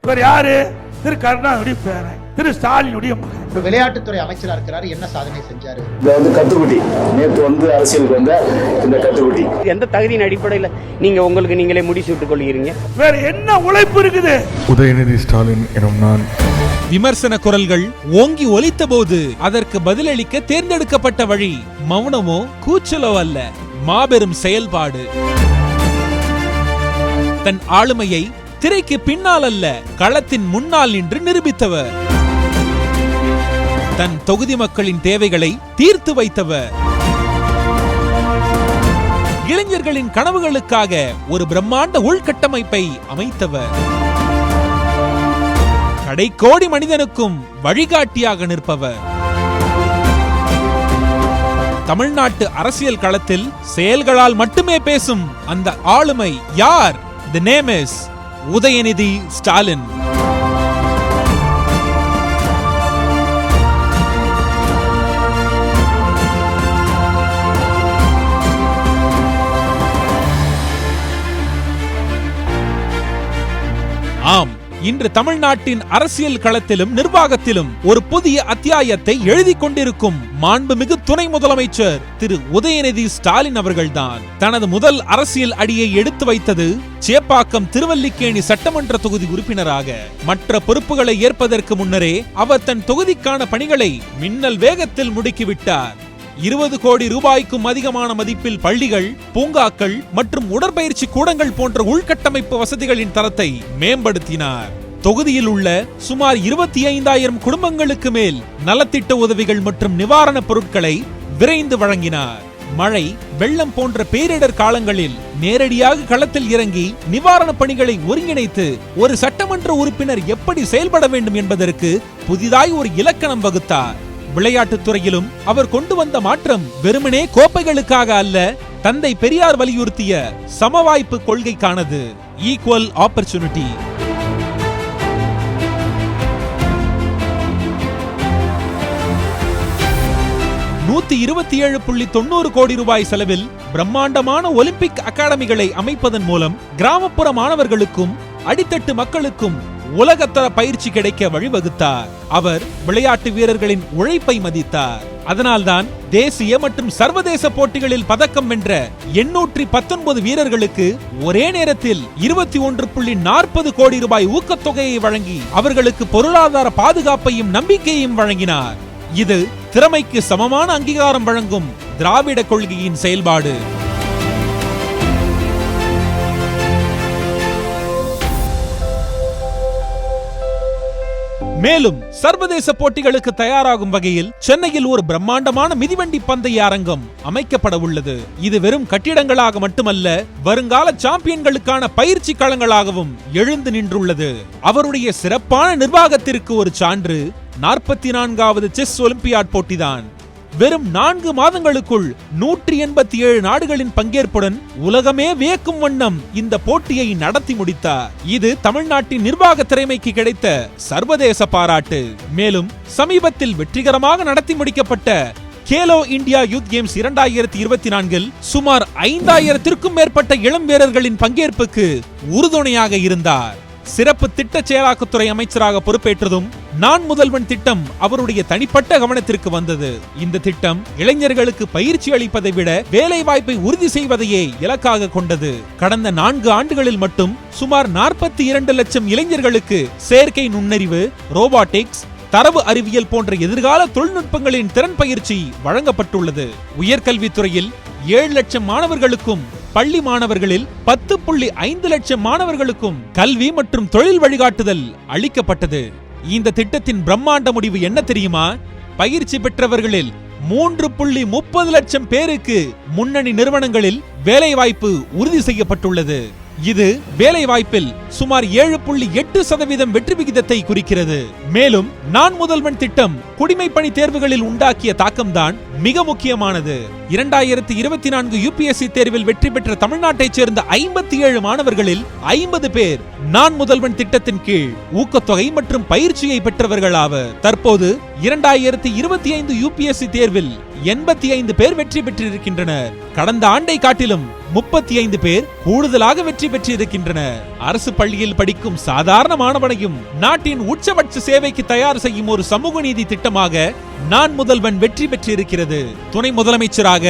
இவர் யாரு? திரு கருணாநிதி பேரன், திரு ஸ்டாலினுடைய மகன். விளையாட்டுத்துறை அமைச்சரா இருக்கிறாரு, என்ன சாதனை செஞ்சாரு? கத்துக்குட்டி நேற்று அரசியலுக்கு வந்த இந்த கத்துக்குட்டி எந்த தகுதியின் அடிப்படையில் நீங்க உங்களுக்கு நீங்களே முடிச்சு விட்டுக் கொள்கிறீங்க? வேற என்ன உழைப்பு இருக்குது? உதயநிதி ஸ்டாலின் எனும் நான். விமர்சன குரல்கள் ஓங்கி ஒலித்த போது அதற்கு பதிலளிக்க தேர்ந்தெடுக்கப்பட்ட வழி மௌனமோ கூச்சலோ அல்ல, மாபெரும் செயல்பாடு. தன் ஆளுமையை திரைக்கு பின்னால் அல்ல, களத்தின் முன்னால் நின்று நிரூபித்தவர். தன் தொகுதி மக்களின் தேவைகளை தீர்த்து வைத்தவர். இளைஞர்களின் கனவுகளுக்காக ஒரு பிரம்மாண்ட உள்கட்டமைப்பை அமைத்தவர். கடைக்கோடி மனிதனுக்கும் வழிகாட்டியாக நிற்பவர். தமிழ்நாட்டு அரசியல் களத்தில் செயல்களால் மட்டுமே பேசும் அந்த ஆளுமை யார்? The name is Udhayanidhi Stalin. ஆம், இன்று தமிழ்நாட்டின் அரசியல் களத்திலும் நிர்வாகத்திலும் ஒரு புதிய அத்தியாயத்தை எழுதி கொண்டிருக்கும் மாண்புமிகு துணை முதலமைச்சர் திரு உதயநிதி ஸ்டாலின் அவர்கள்தான். தனது முதல் அரசியல் அடியை எடுத்து வைத்தது சேப்பாக்கம் திருவல்லிக்கேணி சட்டமன்ற தொகுதி உறுப்பினராக. மற்ற பொறுப்புகளை ஏற்பதற்கு முன்னரே அவர் தன் தொகுதிக்கான பணிகளை மின்னல் வேகத்தில் முடுக்கிவிட்டார். 20 கோடி ரூபாய்க்கும் அதிகமான மதிப்பில் பள்ளிகள், பூங்காக்கள் மற்றும் உடற்பயிற்சி கூடங்கள் போன்ற உள்கட்டமைப்பு வசதிகளின் தரத்தை மேம்படுத்தினார். தொகுதியில் உள்ள சுமார் 25,000 குடும்பங்களுக்கு மேல் நலத்திட்ட உதவிகள் மற்றும் நிவாரணப் பொருட்களை விரைந்து வழங்கினார். மழை, வெள்ளம் போன்ற பேரிடர் காலங்களில் நேரடியாக களத்தில் இறங்கி நிவாரணப் பணிகளை ஒருங்கிணைத்து ஒரு சட்டமன்ற உறுப்பினர் எப்படி செயல்பட வேண்டும் என்பதற்கு புதிதாய் ஒரு இலக்கணம் வகுத்தார். விளையாட்டுத் துறையிலும் அவர் கொண்டு வந்த மாற்றம் வெறுமனே கோப்பைகளுக்காக அல்ல, தந்தை பெரியார் வலியுறுத்திய சமவாய்ப்பு கொள்கைக்கானது. Equal opportunity. $127.90 கோடி செலவில் பிரம்மாண்டமான ஒலிம்பிக் அகாடமிகளை அமைப்பதன் மூலம் கிராமப்புற மாணவர்களுக்கும் அடித்தட்டு மக்களுக்கும் உலகத்தர பயிற்சி கிடைக்க வழிவகுத்தார். அவர் விளையாட்டு வீரர்களின் உழைப்பை மதித்தார். அதனால்தான் தேசிய மற்றும் சர்வதேச போட்டிகளில் பதக்கம் வென்ற 819 வீரர்களுக்கு ஒரே நேரத்தில் $21.40 கோடி ஊக்கத்தொகையை வழங்கி அவர்களுக்கு பொருளாதார பாதுகாப்பையும் நம்பிக்கையையும் வழங்கினார். இது திறமைக்கு சமமான அங்கீகாரம் வழங்கும் திராவிட கொள்கையின் செயல்பாடு. மேலும் சர்வதேச போட்டிகளுக்கு தயாராகும் வகையில் சென்னையில் ஒரு பிரம்மாண்டமான மிதிவண்டி பந்தய அரங்கம் அமைக்கப்பட உள்ளது. இது வெறும் கட்டிடங்களாக மட்டுமல்ல, வருங்கால சாம்பியன்களுக்கான பயிற்சி களங்களாகவும் எழுந்து நின்றுள்ளது. அவருடைய சிறப்பான நிர்வாகத்திற்கு ஒரு சான்று 44வது செஸ் ஒலிம்பியாட் போட்டிதான். வெறும் 4 மாதங்களுக்குள் 187 நாடுகளின் பங்கேற்புடன் உலகமே வியக்கும் வண்ணம் இந்த போட்டியை நடத்தி முடித்தார். இது தமிழ்நாட்டின் நிர்வாக திறமைக்கு கிடைத்த சர்வதேச பாராட்டு. மேலும் சமீபத்தில் வெற்றிகரமாக நடத்தி முடிக்கப்பட்ட கேலோ இந்தியா யூத் கேம்ஸ் 2024 சுமார் 5000த்திற்கும் மேற்பட்ட இளம் வீரர்களின் பங்கேற்புக்கு உறுதுணையாக இருந்தார். சிறப்பு திட்ட செயலாக்கத்துறை அமைச்சராக பொறுப்பேற்றதும் நான் முதல்வன் திட்டம் அவருடைய தனிப்பட்ட கவனத்திற்கு வந்தது. இந்த திட்டம் இளைஞர்களுக்கு பயிற்சி அளிப்பதை விட வேலை வாய்ப்பை உறுதி செய்வதையே இலக்காக கொண்டது. கடந்த 4 ஆண்டுகளில் மட்டும் சுமார் 42 லட்சம் இளைஞர்களுக்கு செயற்கை நுண்ணறிவு, ரோபாட்டிக்ஸ், தரவு அறிவியல் போன்ற எதிர்கால தொழில்நுட்பங்களின் திறன் பயிற்சி வழங்கப்பட்டுள்ளது. உயர்கல்வித்துறையில் 7 லட்சம் மாணவர்களுக்கும், பள்ளி மாணவர்களில் 10.5 லட்சம் மாணவர்களுக்கும் கல்வி மற்றும் தொழில் வழிகாட்டுதல் அளிக்கப்பட்டது. இந்த திட்டத்தின் பிரம்மாண்ட முடிவு என்ன தெரியுமா? பயிற்சி பெற்றவர்களில் 3.30 லட்சம் பேருக்கு முன்னணி நிறுவனங்களில் வேலைவாய்ப்பு உறுதி செய்யப்பட்டுள்ளது. இது வேலைவாய்ப்பில் சுமார் 7.8% வெற்றி விகிதத்தை குறிக்கிறது. மேலும் நான் முதல்வன் திட்டம் குடிமைப் பணி தேர்வுகளில் உண்டாக்கிய தாக்கம்தான் மிக முக்கியமானது. 2024 UPSC தேர்வில் வெற்றி பெற்ற தமிழ்நாட்டைச் சேர்ந்த 57 மாணவர்களில் 50 பேர் நான் முதல்வன் திட்டத்தின் கீழ் ஊக்கத்தொகை மற்றும் பயிற்சியை பெற்றவர்கள் ஆவர். தற்போது 2025 UPSC தேர்வில் 85 பேர் வெற்றி பெற்றிருக்கின்றனர். கடந்த ஆண்டை காட்டிலும் 35 பேர் கூடுதலாக வெற்றி பெற்றிருக்கின்றனர். அரசு பள்ளியில் படிக்கும் சாதாரண மாணவனையும் நாட்டின் உச்சபட்ச சேவைக்கு தயார் செய்யும் ஒரு சமூக நீதி திட்டமாக நான் முதல்வன் வெற்றி பெற்றிருக்கிறது. துணை முதலமைச்சராக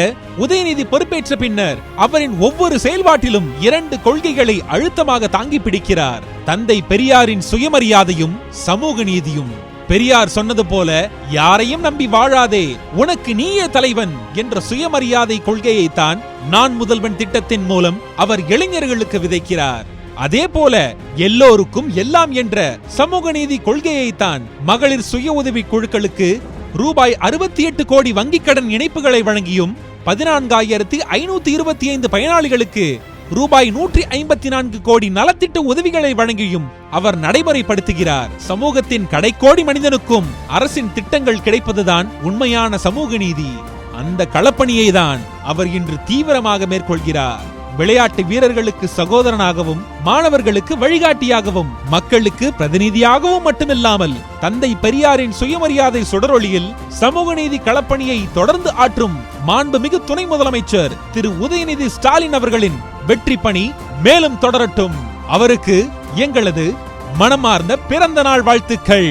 உதயநிதி பொறுப்பேற்ற பின்னர் அவரின் ஒவ்வொரு செயல்பாட்டிலும் 2 கொள்கைகளை அழுத்தமாக தாங்கி பிடிக்கிறார். தந்தை பெரியாரின் சுயமரியாதையும் சமூக நீதியும். பெரியார் சொன்னது போல யாரையும் நம்பி வாழாதே, உனக்கு நீயே தலைவன் என்ற சுயமரியாதை கொள்கையை தான் நான் முதல்வன் திட்டத்தின் மூலம் அவர் இளைஞர்களுக்கு விதைக்கிறார். அதே போல எல்லோருக்கும் எல்லாம் என்ற சமூக நீதி கொள்கையை தான் மகளிர் சுய உதவி குழுக்களுக்கு ரூபாய் 68 கோடி வங்கிக் கடன் இணைப்புகளை வழங்கியும் 14,525 பயனாளிகளுக்கு ரூபாய் 154 கோடி நலத்திட்ட உதவிகளை வழங்கியும் அவர் நடைமுறைப்படுத்துகிறார். சமூகத்தின் கடைக்கோடி மனிதனுக்கும் அரசின் திட்டங்கள் கிடைப்பதுதான் உண்மையான சமூக நீதி. அந்த களப்பணியை தான் அவர் இன்று தீவிரமாக மேற்கொள்கிறார். விளையாட்டு வீரர்களுக்கு சகோதரனாகவும், மாணவர்களுக்கு வழிகாட்டியாகவும், மக்களுக்கு பிரதிநிதியாகவும் மட்டுமில்லாமல் தந்தை பெரியாரின் சுயமரியாதை சுடரொளியில் சமூக நீதி களப்பணியை தொடர்ந்து ஆற்றும் மாண்புமிகு துணை முதலமைச்சர் திரு உதயநிதி ஸ்டாலின் அவர்களின் வெற்றி பணி மேலும் தொடரட்டும். அவருக்கு எங்களது மனமார்ந்த பிறந்த நாள் வாழ்த்துக்கள்.